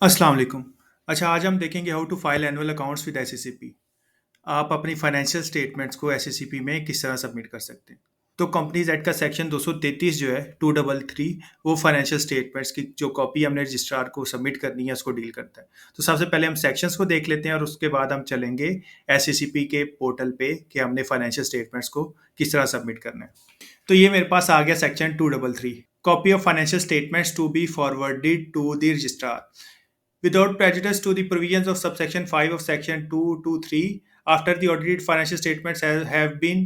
अस्सलाम वालेकुम। अच्छा, आज हम देखेंगे how to file annual accounts with SSCP. आप अपनी फाइनेंशियल स्टेटमेंट्स को एसएससीपी में किस तरह सबमिट कर सकते हैं। तो कंपनीज एक्ट का सेक्शन 233 जो है 233 वो फाइनेंशियल स्टेटमेंट्स की जो कॉपी हमने रजिस्ट्रार को सबमिट करनी है उसको डील करता है। तो सबसे पहले हम सेक्शंस को देख लेते हैं और उसके बाद हम चलेंगे एसएससीपी के पोर्टल पे कि हमने फाइनेंशियल स्टेटमेंट्स को किस तरह सबमिट करना है। तो ये मेरे पास आ गया section 233, copy of financial statements to be forwarded to the registrar without prejudice to the provisions of subsection 5 of section 223 after the audited financial statements have been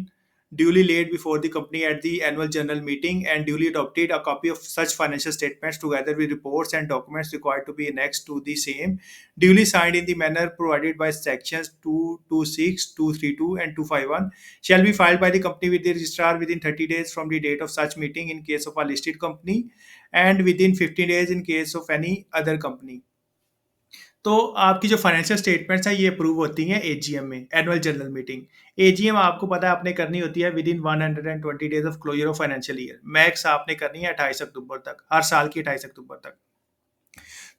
duly laid before the company at the annual general meeting and duly adopted a copy of such financial statements together with reports and documents required to be annexed to the same duly signed in the manner provided by sections 226 232 and 251 shall be filed by the company with the registrar within 30 days from the date of such meeting in case of a listed company and within 15 days in case of any other company. तो आपकी जो financial statements हैं ये approve होती हैं AGM में, annual general meeting. AGM आपको पता है आपने करनी होती है within 120 days of closure of financial year. Max आपने करनी है 28 अक्टूबर तक, हर साल की 28 अक्टूबर तक।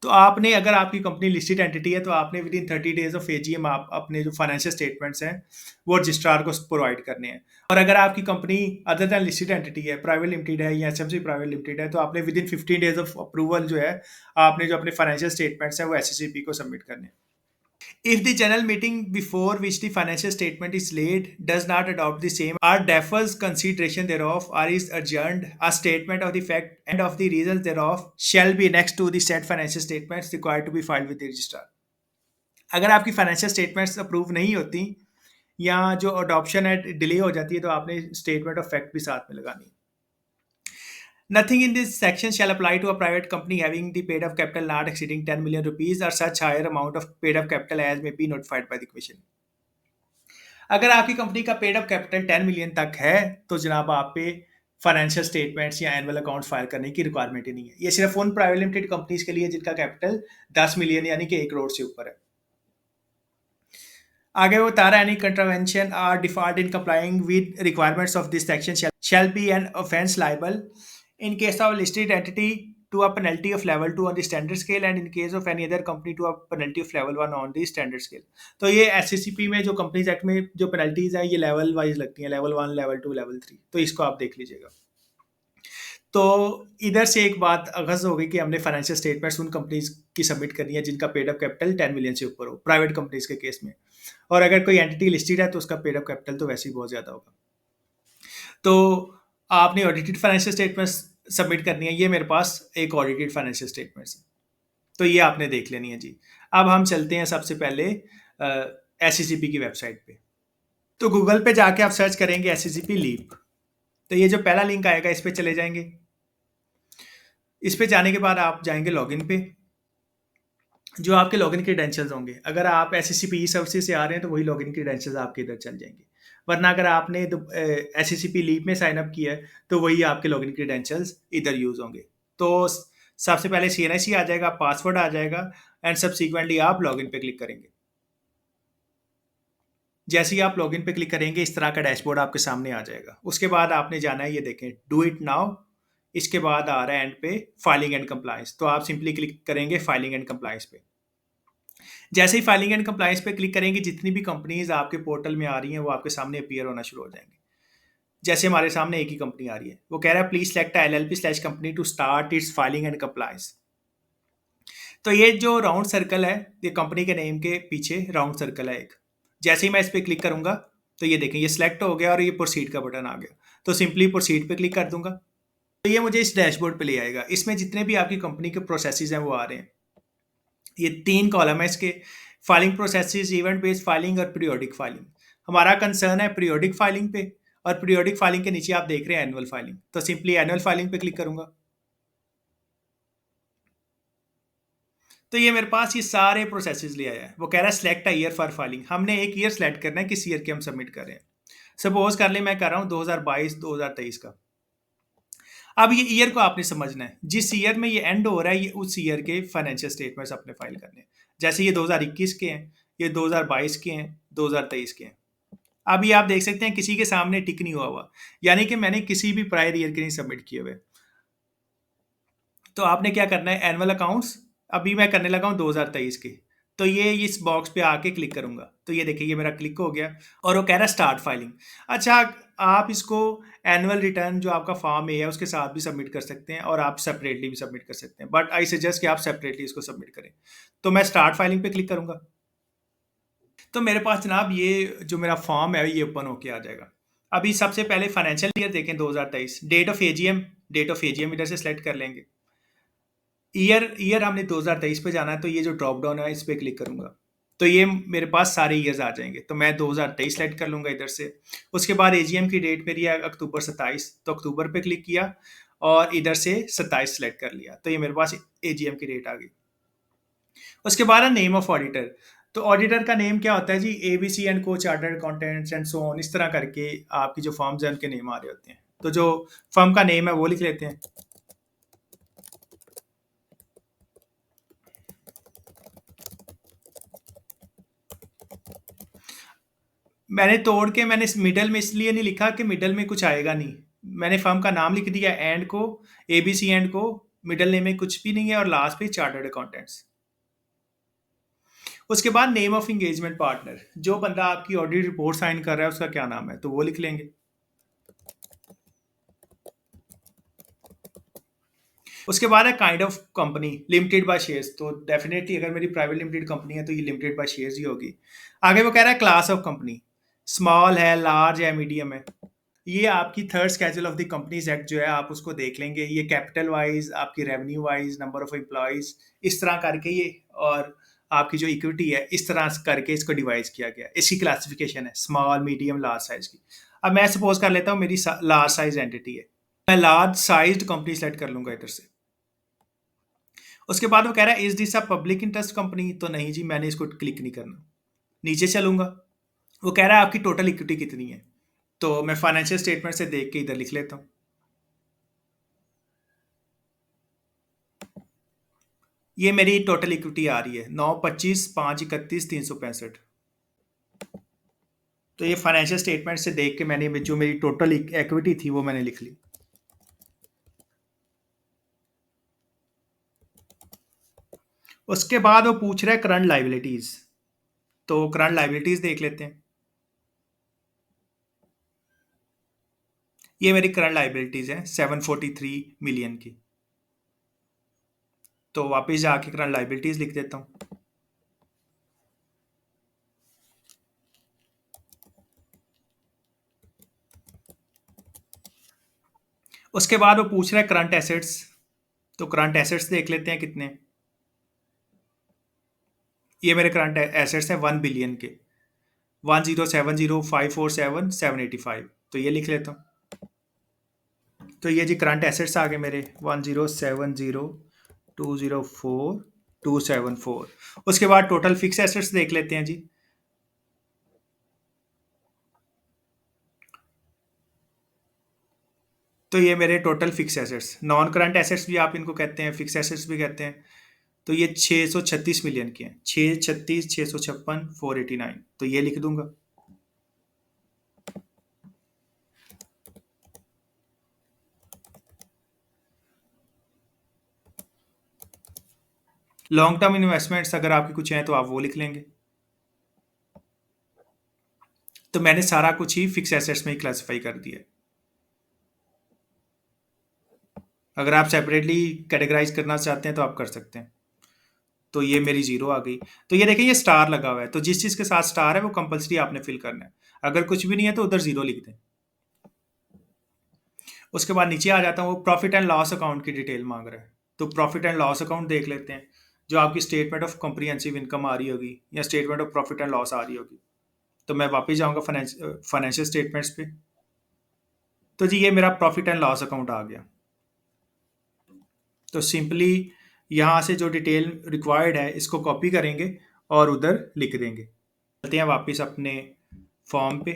तो आपने, अगर आपकी कंपनी लिस्टेड एंटिटी है, तो आपने with in 30 days of AGM आप अपने जो फाइनेंशियल स्टेटमेंट्स हैं वो रजिस्ट्रार को प्रोवाइड करने हैं। और अगर आपकी company other than listed entity है, प्राइवेट लिमिटेड है या एसएमसी प्राइवेट लिमिटेड है, तो आपने with in 15 days of approval जो है आपने जो अपने फाइनेंशियल स्टेटमेंट्स हैं वो एसएससीपी को सबमिट करने हैं। If the general meeting before which the financial statement is laid does not adopt the same or defers consideration thereof or is adjourned, a statement of the fact and of the reasons thereof shall be annexed to the said financial statements required to be filed with the registrar. अगर आपकी financial statements approve नहीं होती या जो adoption है delay हो जाती है, तो आपने स्टेटमेंट ऑफ फैक्ट भी साथ में लगानी है। Nothing in this section shall apply to a private company having the paid up capital not exceeding 10 million rupees or such higher amount of paid up capital as may be notified by the commission. अगर आपकी company का paid up capital 10 million तक है तो जनाब आप पे financial statements या एनुअल अकाउंट्स फाइल करने की रिक्वायरमेंट ही नहीं है। ये सिर्फ उन प्राइवेट लिमिटेड कंपनीज के लिए जिनका कैपिटल 10 मिलियन यानी कि 1 करोड़ से ऊपर है। आगे वो बता रहा है, any contravention or default in complying with requirements of this section shall be an offence liable in case of listed entity to a penalty of level 2 on the standard scale and in case of any other company to a penalty of level 1 on the standard scale. तो ये SCCP में जो companies act में जो penalties है ये level wise लगती हैं, लेवल 1, लेवल 2, लेवल 3। तो इसको आप देख लीजिएगा। तो इधर से एक बात अगज हो गई कि हमने फाइनेंशियल स्टेटमेंट्स उन कंपनीज की सबमिट करनी है जिनका पेड अप कैपिटल 10 मिलियन से ऊपर हो, प्राइवेट कंपनीज के केस में। और अगर कोई एंटिटी लिस्टेड है तो उसका पेड अप कैपिटल तो वैसे ही बहुत ज़्यादा होगा। तो आपने ऑडिटेड फाइनेंशियल स्टेटमेंट्स सबमिट करनी है। ये मेरे पास एक ऑडिटेड फाइनेंशियल स्टेटमेंट्स है, तो ये आपने देख लेनी है जी। अब हम चलते हैं सबसे पहले एससीसीपी की वेबसाइट पे। तो गूगल पे जाके आप सर्च करेंगे एससीसीपी लीप। तो ये जो पहला लिंक आएगा इस पे चले जाएंगे। इस पे जाने के बाद आप जाएंगे लॉगिन पे। जो आपके लॉगिन क्रेडेंशियल्स होंगे, अगर आप एससीसीपी सर्विसेज से आ रहे हैं तो वही लॉगिन क्रेडेंशियल्स आपके इधर चल जाएंगे। वरना अगर आपने एससीसीपी लीप में साइन अप किया है तो वही आपके लॉगिन क्रेडेंशियल्स इधर यूज होंगे। तो सबसे पहले सीएनआईसी आ जाएगा, पासवर्ड आ जाएगा एंड सब्सिक्वेंटली आप लॉगिन पे क्लिक करेंगे। जैसे ही आप लॉगिन पे क्लिक करेंगे इस तरह का डैशबोर्ड आपके सामने आ जाएगा। उसके बाद आपने जाना है, ये देखें, डू इट नाउ। इसके बाद आ रहा है एंड पे फाइलिंग एंड कंप्लायंस। तो आप सिंपली क्लिक करेंगे फाइलिंग एंड कंप्लायंस पे। जैसे ही फाइलिंग एंड कंप्लायंस पे क्लिक करेंगे जितनी भी कंपनीज आपके पोर्टल में आ रही हैं वो आपके सामने अपीयर होना शुरू हो जाएंगे। जैसे हमारे सामने एक ही कंपनी आ रही है, वो कह रहा है please select LLP slash company to start its filing and compliance. तो ये जो राउंड सर्कल है, ये कंपनी के नेम के पीछे राउंड सर्कल है एक। जैसे ही मैं इस पर क्लिक करूंगा तो ये देखें, ये सिलेक्ट हो गया और ये प्रोसीड का बटन आ गया। तो सिंपली प्रोसीड पे क्लिक कर दूंगा तो ये मुझे इस डैशबोर्ड पे ले आएगा। इसमें जितने भी आपकी कंपनी के प्रोसेसेस हैं वो आ रहे हैं। ये 3 कॉलम है इसके, filing processes, event based filing और पीरियोडिक फाइलिंग। हमारा कंसर्न है पीरियोडिक फाइलिंग पे, और पीरियोडिक फाइलिंग के नीचे आप देख रहे हैं एनुअल फाइलिंग। तो सिंपली एनुअल फाइलिंग पे क्लिक करूंगा तो ये मेरे पास ये सारे प्रोसेसेस ले आया है। वो कह रहा है select a year for filing. हमने एक ईयर सेलेक्ट करना है किस ईयर के हम सबमिट कर रहे हैं। सपोज कर ले मैं कर रहा हूँ 2022 2023 का। अब ये ईयर को आपने समझना है, जिस ईयर में ये एंड हो रहा है ये उस ईयर के फाइनेंशियल स्टेटमेंट्स अपने फाइल करने हैं। जैसे ये 2021 के हैं, ये 2022 के हैं, 2023 के हैं। अब ये आप देख सकते हैं किसी के सामने टिक नहीं हुआ, यानी कि मैंने किसी भी प्रायर ईयर के नहीं सबमिट किए हुए। तो आपने क्या करना है, एनुअल अकाउंट्स अभी मैं करने लगा हूँ 2023 की। तो ये इस बॉक्स पे आके क्लिक करूँगा, तो ये देखिए ये मेरा क्लिक हो गया और वो कह रहा है स्टार्ट फाइलिंग। अच्छा, आप इसको एनुअल रिटर्न जो आपका फॉर्म ए है उसके साथ भी सबमिट कर सकते हैं और आप सेपरेटली भी सबमिट कर सकते हैं, बट आई सजेस्ट कि आप सेपरेटली इसको सबमिट करें। तो मैं स्टार्ट फाइलिंग पे क्लिक करूँगा। तो मेरे पास जनाब ये जो मेरा फॉर्म है ये ओपन होके आ जाएगा। अभी सबसे पहले फाइनेंशियल ईयर देखें 2023, डेट ऑफ एजीएम इधर से सेलेक्ट कर लेंगे। ईयर ईयर हमने 2023 पे जाना है, तो ये जो ड्रॉप डाउन है इस पे क्लिक करूंगा, तो ये मेरे पास सारे ईयर्स आ जाएंगे। तो मैं 2023 सेलेक्ट कर लूंगा इधर से। उसके बाद एजीएम की डेट मेरी है अक्टूबर 27, तो अक्टूबर पे क्लिक किया और इधर से 27 सेलेक्ट कर लिया, तो ये मेरे पास एजीएम की डेट आ गई। उसके बाद है नेम ऑफ ऑडिटर। तो ऑडिटर का नेम क्या होता है जी? एबीसी एंड को chartered accountants and so on, इस तरह करके आपकी जो फर्म्स हैं उनके नेम आ रहे होते हैं। तो जो फर्म का नेम है वो लिख लेते हैं। मैंने तोड़ के मैंने मिडल में इसलिए नहीं लिखा कि मिडल में कुछ आएगा नहीं। मैंने फर्म का नाम लिख दिया एंड को, एबीसी एंड को, मिडल नेम में कुछ भी नहीं है और लास्ट पे चार्टर्ड अकाउंटेंट्स। उसके बाद नेम ऑफ एंगेजमेंट पार्टनर, जो बंदा आपकी ऑडिट रिपोर्ट साइन कर रहा है उसका क्या नाम है, तो वो लिख लेंगे। उसके बाद है kind of company, limited by shares, तो डेफिनेटली अगर मेरी प्राइवेट लिमिटेड कंपनी है तो ये लिमिटेड बाय शेयर्स ही होगी। आगे वो कह रहा है क्लास ऑफ कंपनी, स्मॉल है, लार्ज है, मीडियम है। ये आपकी third schedule of the companies act जो है आप उसको देख लेंगे। ये कैपिटल वाइज, आपकी revenue wise, number of employees, इस तरह करके ये, और आपकी जो इक्विटी है इस तरह करके इसको डिवाइड किया गया। इसकी क्लासिफिकेशन है स्मॉल, मीडियम, लार्ज साइज की। अब मैं सपोज कर लेता हूँ मेरी लार्ज साइज एंटिटी है, मैं लार्ज साइज्ड कंपनी सेलेक्ट कर लूंगा इधर से। उसके बाद वो कह रहा है is this a public interest company, तो नहीं जी, मैंने इसको क्लिक नहीं करना। नीचे चलूंगा, वो कह रहा है आपकी टोटल इक्विटी कितनी है, तो मैं फाइनेंशियल स्टेटमेंट से देख के इधर लिख लेता हूँ। ये मेरी टोटल इक्विटी आ रही है 925,531,365। तो ये फाइनेंशियल स्टेटमेंट से देख के मैंने जो मेरी टोटल इक्विटी थी वो मैंने लिख ली। उसके बाद वो पूछ रहा है करंट लाइबिलिटीज, तो करंट लाइबिलिटीज देख लेते हैं। ये मेरी करंट लाइबिलिटीज है 743 मिलियन की। तो वापस जाके करंट लाइबिलिटीज लिख देता हूँ। उसके बाद वो पूछ रहा है करंट एसेट्स, तो करंट एसेट्स देख लेते हैं कितने। ये मेरे करंट एसेट्स हैं 1 बिलियन के, 1070547,785, तो ये लिख लेता हूँ। तो ये जी करंट एसेट्स आ गए मेरे 1070204,274। उसके बाद टोटल फिक्स एसेट्स देख लेते हैं जी। तो ये मेरे total fix assets, non current assets भी आप इनको कहते हैं, फिक्स एसेट्स भी कहते हैं। तो ये 636 मिलियन के हैं, 636, 656, 489, तो ये लिख दूंगा। लॉन्ग टर्म इन्वेस्टमेंट्स अगर आपकी कुछ हैं तो आप वो लिख लेंगे। तो मैंने सारा कुछ ही फिक्स एसेट्स में ही क्लासिफाई कर दिया है। अगर आप सेपरेटली कैटेगराइज करना चाहते हैं तो आप कर सकते हैं। तो ये मेरी जीरो आ गई। तो ये देखिए ये स्टार लगा हुआ है, तो जिस चीज़ के साथ स्टार है वो कंपलसरी आपने फिल करना है। अगर कुछ भी नहीं है तो उधर जीरो लिख दें। उसके बाद नीचे आ जाता हूँ, वो प्रॉफिट एंड लॉस अकाउंट की डिटेल मांग रहा है। तो प्रॉफिट एंड लॉस अकाउंट देख लेते हैं, जो आपकी स्टेटमेंट ऑफ कॉम्प्रिहेंसिव इनकम आ रही होगी या statement of profit and loss आ रही होगी। तो मैं वापस जाऊँगा फाइनेंशियल स्टेटमेंट्स पे। तो जी ये मेरा प्रॉफिट एंड लॉस अकाउंट आ गया। तो सिंपली यहाँ से जो डिटेल रिक्वायर्ड है इसको कॉपी करेंगे और उधर लिख देंगे। चलते हैं वापस अपने फॉर्म पे।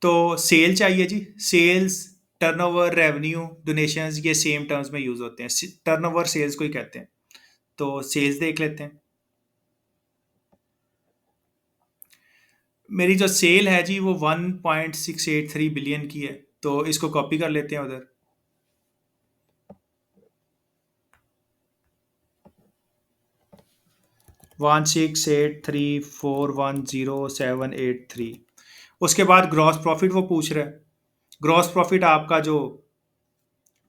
तो सेल चाहिए जी, सेल्स, टर्नओवर, रेवेन्यू, डोनेशंस, ये सेम टर्म्स में यूज होते हैं। टर्नओवर सेल्स को ही कहते हैं। तो सेल्स देख लेते हैं। मेरी जो सेल है जी वो 1.683 बिलियन की है, तो इसको कॉपी कर लेते हैं उधर। 168341078 उसके बाद ग्रॉस प्रॉफिट वो पूछ रहा है। ग्रॉस प्रॉफिट आपका जो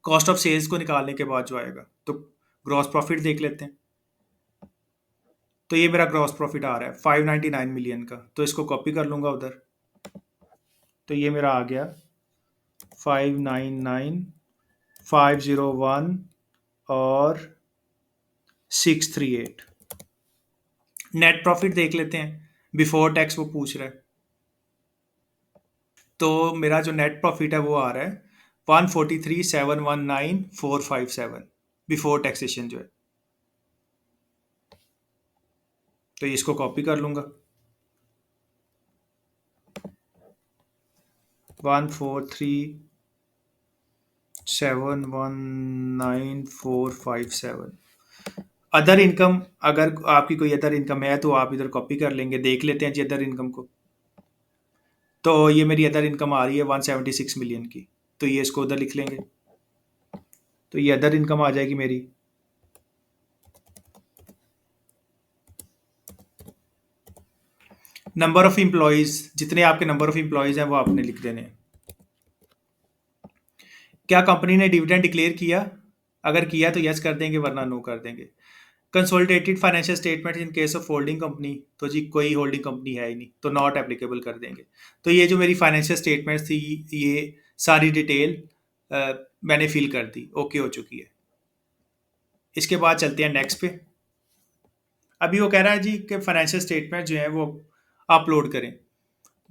कॉस्ट ऑफ सेल्स को निकालने के बाद जो आएगा, तो ग्रॉस प्रॉफिट देख लेते हैं। तो ये मेरा ग्रॉस प्रॉफिट आ रहा है 599 मिलियन का, तो इसको कॉपी कर लूंगा उधर। तो ये मेरा आ गया 599501 और 638। नेट प्रॉफिट देख लेते हैं, बिफोर टैक्स वो पूछ रहा है। तो मेरा जो नेट प्रॉफिट है वो आ रहा है 143,719,457 बिफोर टैक्सेशन जो है। तो इसको कॉपी कर लूंगा, 143,719,457। अदर इनकम, अगर आपकी कोई अदर इनकम है तो आप इधर कॉपी कर लेंगे। देख लेते हैं जी अदर इनकम को। तो ये मेरी अदर इनकम आ रही है 176 मिलियन की, तो ये इसको उधर लिख लेंगे। तो ये अदर इनकम आ जाएगी मेरी। नंबर ऑफ एम्प्लॉयज़, जितने आपके नंबर ऑफ एम्प्लॉयज़ हैं वो आपने लिख देने हैं। क्या कंपनी ने डिविडेंड डिक्लेयर किया? अगर किया तो यस कर देंगे, वरना नो कर देंगे। Consolidated financial statement in case of holding company, तो जी कोई होल्डिंग कंपनी है ही नहीं, तो नॉट एप्लीकेबल कर देंगे। तो ये जो मेरी फाइनेंशियल स्टेटमेंट थी, ये सारी डिटेल मैंने फिल कर दी, ओके हो चुकी है। इसके बाद चलते हैं नेक्स्ट पे। अभी वो कह रहा है जी कि फाइनेंशियल स्टेटमेंट जो है वो अपलोड करें।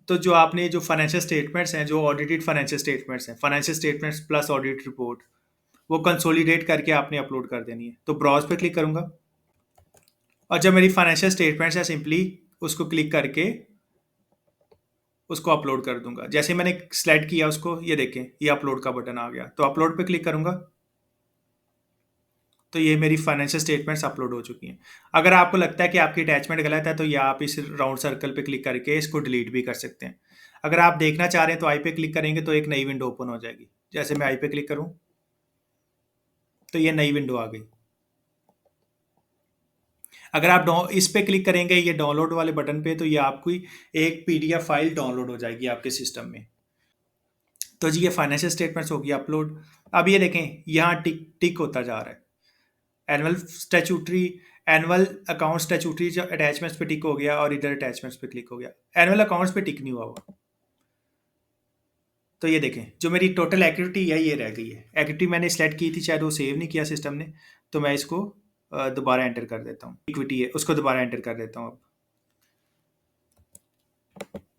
तो जो आपने जो फाइनेंशियल स्टेटमेंट्स हैं, जो ऑडिटेड फाइनेंशियल स्टेटमेंट्स हैं, financial statements plus audit report, वो कंसोलिडेट करके आपने अपलोड कर देनी है। तो ब्राउज पे क्लिक करूंगा, और जब मेरी फाइनेंशियल स्टेटमेंट्स है, सिंपली उसको क्लिक करके उसको अपलोड कर दूंगा। जैसे मैंने सेलेक्ट किया उसको, ये देखें ये अपलोड का बटन आ गया, तो अपलोड पे क्लिक करूंगा। तो ये मेरी फाइनेंशियल स्टेटमेंट्स अपलोड हो चुकी हैं। अगर आपको लगता है कि आपकी अटैचमेंट गलत है, तो ये आप इस राउंड सर्कल पे क्लिक करके इसको डिलीट भी कर सकते हैं। अगर आप देखना चाह रहे हैं तो आई पे क्लिक करेंगे तो एक नई विंडो ओपन हो जाएगी। जैसे मैं आई पे क्लिक करूं, तो ये नई विंडो आ गई। अगर आप इस पे क्लिक करेंगे ये डाउनलोड वाले बटन पे, तो ये आपकी एक पीडीएफ फाइल डाउनलोड हो जाएगी आपके सिस्टम में। तो जी ये फाइनेंशियल स्टेटमेंट्स होगी अपलोड। अब ये देखें यहाँ टिक टिक होता जा रहा है। Annual statutory, annual account statutory जो अटैचमेंट्स पे टिक हो गया, और इधर अटैचमेंट्स पे क्लिक हो गया। एनुअल अकाउंट्स पे टिक नहीं हुआ हुआ। तो ये देखें जो मेरी टोटल एक्टिविटी है ये रह गई है। एक्टिविटी मैंने सेलेक्ट की थी, शायद वो सेव नहीं किया सिस्टम ने, तो मैं इसको दोबारा एंटर कर देता हूँ। इक्विटी है, उसको दोबारा एंटर कर देता हूँ। अब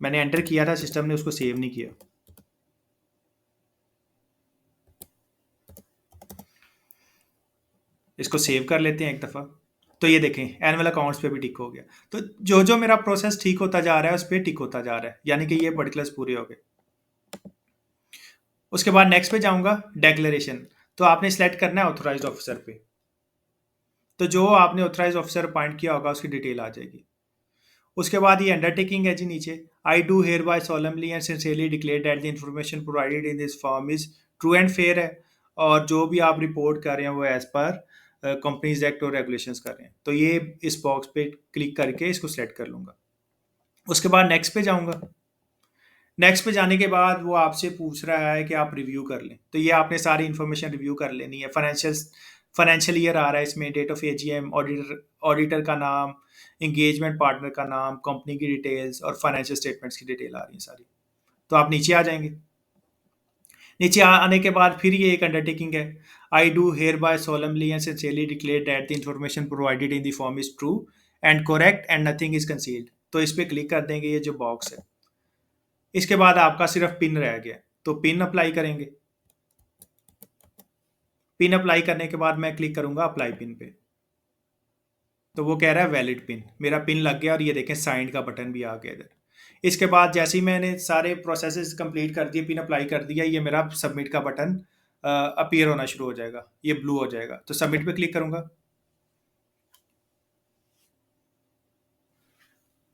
मैंने एंटर किया था, सिस्टम ने उसको सेव नहीं किया। इसको सेव कर लेते हैं एक दफ़ा। तो ये देखें एनुअल अकाउंट्स पे भी टिक हो गया। तो जो जो मेरा प्रोसेस ठीक होता जा रहा है उस पर टिक होता जा रहा है, यानी कि ये पर्टिकुलर्स पूरे हो गए। उसके बाद नेक्स्ट पे जाऊंगा, डेक्लेरेशन। तो आपने सेलेक्ट करना है ऑथोराइज्ड ऑफिसर पे। तो जो आपने ऑथराइज ऑफिसर अपॉइंट किया होगा उसकी डिटेल आ जाएगी। उसके बाद ये अंडरटेकिंग है जी नीचे, I do hereby solemnly and sincerely declare that the information provided in this form is true and fair है, और जो भी आप रिपोर्ट कर रहे हैं वो एज पर कंपनीज एक्ट और रेगुलेशंस कर रहे हैं। तो ये इस बॉक्स पे क्लिक करके इसको सेलेक्ट कर लूंगा। उसके बाद नेक्स्ट पे जाऊंगा। नेक्स्ट पे जाने के बाद वो आपसे पूछ रहा है कि आप रिव्यू कर लें। तो ये आपने सारी इन्फॉर्मेशन रिव्यू कर लेनी है। फाइनेंशियल ईयर आ रहा है इसमें, डेट ऑफ एजीएम, ऑडिटर का नाम, इंगेजमेंट पार्टनर का नाम, कंपनी की डिटेल्स और फाइनेंशियल स्टेटमेंट्स की डिटेल आ रही है सारी। तो आप नीचे आ जाएंगे। नीचे आने के बाद फिर ये एक अंडरटेकिंग है, I do hereby solemnly and sincerely declare that the information provided in the form is true and correct and nothing is concealed. तो इस पर क्लिक कर देंगे, ये जो बॉक्स है। इसके बाद आपका सिर्फ पिन रह गया, तो पिन अप्लाई करेंगे। पिन अप्लाई करने के बाद मैं क्लिक करूंगा अप्लाई पिन पे। तो वो कह रहा है वैलिड पिन, मेरा पिन लग गया, और ये देखें साइंड का बटन भी आ गया इधर। इसके बाद जैसे ही मैंने सारे प्रोसेसेस कंप्लीट कर दिए, पिन अप्लाई कर दिया, ये मेरा सबमिट का बटन अपीयर होना शुरू हो जाएगा, ये ब्लू हो जाएगा। तो सबमिट पे क्लिक करूंगा।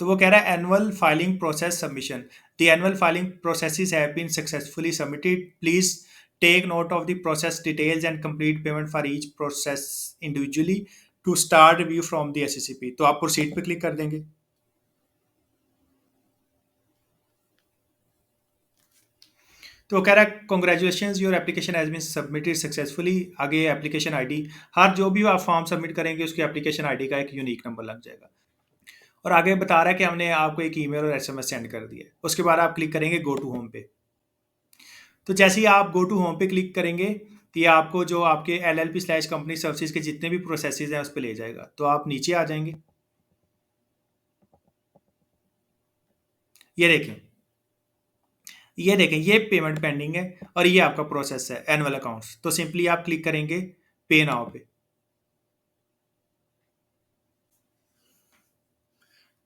तो वो कह रहा है annual filing process submission, the annual filing processes have been successfully submitted, please take note of the process details and complete payment for each process individually, to start review from the SSCP. तो आप proceed पे click कर देंगे। तो वो कह रहा है congratulation your application has been submitted successfully. आगे एप्लीकेशन आईडी, हर जो भी आप फॉर्म सबमिट करेंगे उसकी एप्लीकेशन आईडी का एक यूनिक नंबर लग जाएगा। और आगे बता रहा है कि हमने आपको एक ईमेल और एसएमएस सेंड कर दिया है। उसके बाद आप क्लिक करेंगे गो टू होम पे। तो जैसे ही आप गो टू होम पे क्लिक करेंगे तो ये आपको जो आपके एलएलपी स्लैश कंपनी सर्विसेज के जितने भी प्रोसेसेस हैं उस पर ले जाएगा। तो आप नीचे आ जाएंगे, ये देखें, ये देखें, ये पेमेंट पेंडिंग है और ये आपका प्रोसेस है एनुअल अकाउंट्स। तो सिंपली आप क्लिक करेंगे पे नाउ पे।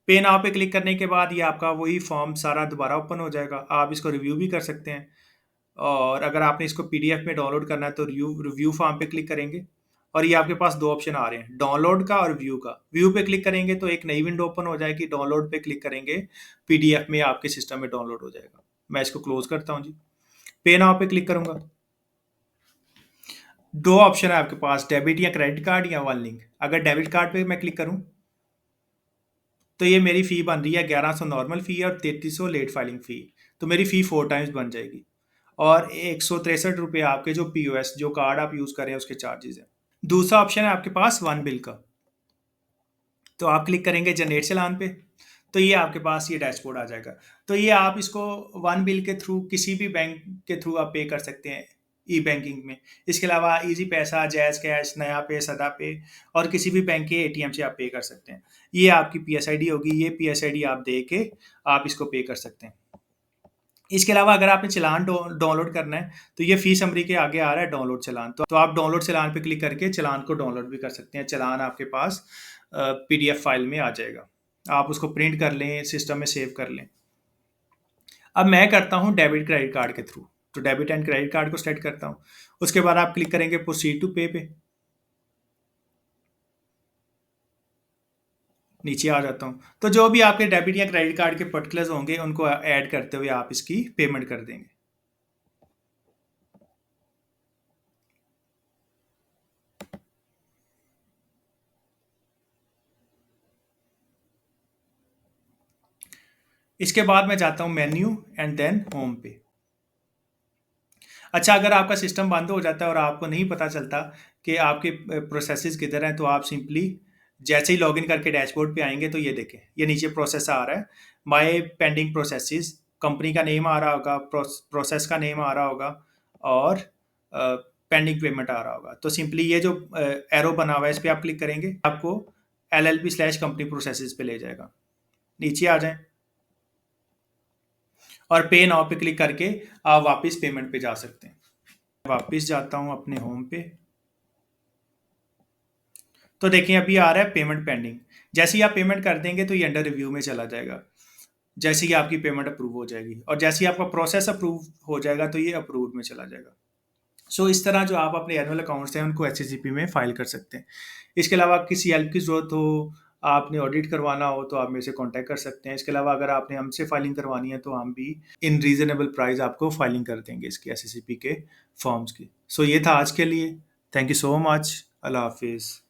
पे नाउ पे क्लिक करने के बाद ये आपका वही फॉर्म सारा दोबारा ओपन हो जाएगा। आप इसको रिव्यू भी कर सकते हैं, और अगर आपने इसको पीडीएफ में डाउनलोड करना है तो रिव्यू रिव्यू फॉर्म पे क्लिक करेंगे और ये आपके पास दो ऑप्शन आ रहे हैं, डाउनलोड का और व्यू का। व्यू पे क्लिक करेंगे तो एक नई विंडो ओपन हो जाएगी, डाउनलोड पे क्लिक करेंगे पीडीएफ में आपके सिस्टम में डाउनलोड हो जाएगा। मैं इसको क्लोज करता हूँ जी। पे नाउ पे क्लिक करूंगा। दो ऑप्शन है आपके पास, डेबिट या क्रेडिट कार्ड या वन लिंक। अगर डेबिट कार्ड पे मैं क्लिक करूं तो ये मेरी फ़ी बन रही है 1100 नॉर्मल फ़ी और 3300 लेट फाइलिंग फ़ी। तो मेरी फ़ी 4 टाइम्स बन जाएगी, और 163 रुपये आपके जो पीओएस जो कार्ड आप यूज़ कर रहे हैं उसके चार्जेस हैं। दूसरा ऑप्शन है आपके पास वन बिल का। तो आप क्लिक करेंगे जनरेट चालान पे, तो ये आपके पास ये डैशबोर्ड आ जाएगा। तो ये आप इसको वन बिल के थ्रू किसी भी बैंक के थ्रू आप पे कर सकते हैं ई बैंकिंग में। इसके अलावा इजी पैसा, जैज़ कैश, नया पे, सदा पे और किसी भी बैंक के एटीएम से आप पे कर सकते हैं। ये आपकी पीएसआईडी होगी, ये पीएसआईडी आप दे के आप इसको पे कर सकते हैं। इसके अलावा अगर आपने चालान डाउनलोड करना है तो ये फी समरी के आगे आ रहा है डाउनलोड चालान। तो आप डाउनलोड चालान पे क्लिक करके चालान को डाउनलोड भी कर सकते हैं। चालान आपके पास पीडीएफ फाइल में आ जाएगा, आप उसको प्रिंट कर लें, सिस्टम में सेव कर लें। अब मैं करता हूँ डेबिट क्रेडिट कार्ड के थ्रू, तो डेबिट एंड क्रेडिट कार्ड को सेलेक्ट करता हूँ। उसके बाद आप क्लिक करेंगे प्रोसीड टू पे। नीचे आ जाता हूँ, तो जो भी आपके डेबिट या क्रेडिट कार्ड के पर्टिकुलर्स होंगे उनको ऐड करते हुए आप इसकी पेमेंट कर देंगे। इसके बाद मैं जाता हूँ मेन्यू एंड देन होम पे। अच्छा, अगर आपका सिस्टम बंद हो जाता है और आपको नहीं पता चलता कि आपके प्रोसेसेस किधर हैं, तो आप सिंपली जैसे ही लॉगिन करके डैशबोर्ड पे आएंगे तो ये देखें, ये नीचे प्रोसेस आ रहा है, माय पेंडिंग प्रोसेसेस, कंपनी का नेम आ रहा होगा, प्रोसेस का नेम आ रहा होगा और पेंडिंग पेमेंट आ रहा होगा। तो सिंपली ये जो एरो बना हुआ है इस पर आप क्लिक करेंगे, आपको एलएलपी स्लैश कंपनी प्रोसेसेस पे ले जाएगा। नीचे आ जाएं और पे नाउ पे क्लिक करके आप वापस पेमेंट पे जा सकते हैं। वापस जाता हूँ अपने होम पे, तो देखिए अभी आ रहा है पेमेंट पेंडिंग। जैसे ही आप पेमेंट कर देंगे तो ये अंडर रिव्यू में चला जाएगा। जैसे ही आपकी पेमेंट अप्रूव हो जाएगी और जैसे ही आपका प्रोसेस अप्रूव हो जाएगा तो ये अप्रूव में चला जाएगा। सो इस तरह जो आप अपने एनुअल अकाउंट्स हैं उनको एचसीसीपी में फाइल कर सकते हैं। इसके अलावा किसी हेल्प की ज़रूरत हो, आपने ऑडिट करवाना हो तो आप मेरे से कांटेक्ट कर सकते हैं। इसके अलावा अगर आपने हमसे फाइलिंग करवानी है तो हम भी इन रीजनेबल प्राइस आपको फाइलिंग कर देंगे इसकी एसएससीपी के फॉर्म्स की। सो ये था आज के लिए। Thank you so much. अल्लाह हाफिज़।